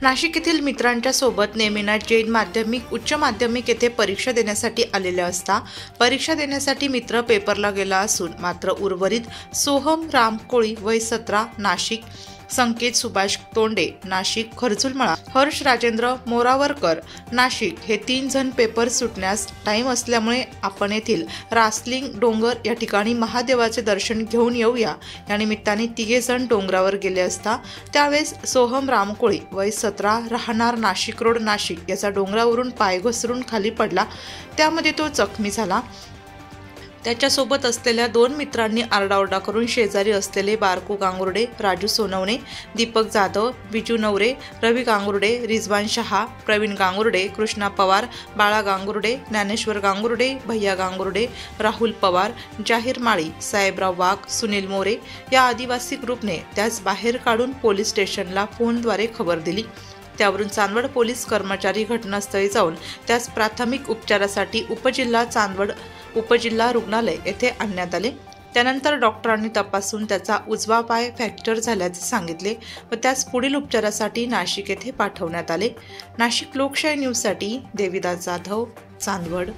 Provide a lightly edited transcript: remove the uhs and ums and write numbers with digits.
नाशिक येथील मित्रांच्या सोबत नेमिनाथ जैन माध्यमिक उच्च माध्यमिक येथे परीक्षा देण्यासाठी आलेले असता परीक्षा देण्यासाठी मित्र पेपरला गेला असून मात्र उर्वरित सोहम राम कोळी वय 17 नाशिक, संकेत सुभाष तोंडे नाशिक खरजुलमळा, हर्ष राजेंद्र मोरावरकर नाशिक हे 3 जण पेपर सुटण्यास टाइम असल्यामुळे आपण येथील रासलिंग डोंगर या ठिकाणी महादेवाचे दर्शन घेऊन येऊया या निमित्ताने 3 जण डोंगरावर गेले असता त्यावेळेस सोहम रामकोळी वय 17 राहणार नाशिक रोड नाशिक याचा डोंगरावरून पाय घसरून खाली पडला, त्यामध्ये तो जखमी झाला। त्याच्यासोबत असलेल्या 2 मित्रांनी आरडाओरडा करून शेजारी असलेले बारकू गांगुर्डे, राजू सोनवणे, दीपक जाधव, विजू नवरे, रवी गांगुर्डे, रिजवान शहा, प्रवीण गांगुर्डे, कृष्णा पवार, बाळा गांगुर्डे, ज्ञानेश्वर गांगुर्डे, भैया गांगुर्डे, राहुल पवार, जाहीर माळी, साहेबराव वाघ, सुनील मोरे या आदिवासी ग्रुपने त्यास बाहेर काढून पोलीस स्टेशनला फोनद्वारे खबर दिली। त्यावरून चांदवड पोलीस कर्मचारी घटनास्थळी जाऊन त्यास प्राथमिक उपचारासाठी उपजिल्हा रुग्णालय येथे आणण्यात आले। त्यानंतर डॉक्टरांनी तपासून त्याचा उजवा पाय फ्रॅक्चर झाल्याचे सांगितले व त्यास पुढील उपचारासाठी नाशिक येथे पाठवण्यात आले। नाशिक लोकशाही न्यूजसाठी देविदास जाधव, चांदवड।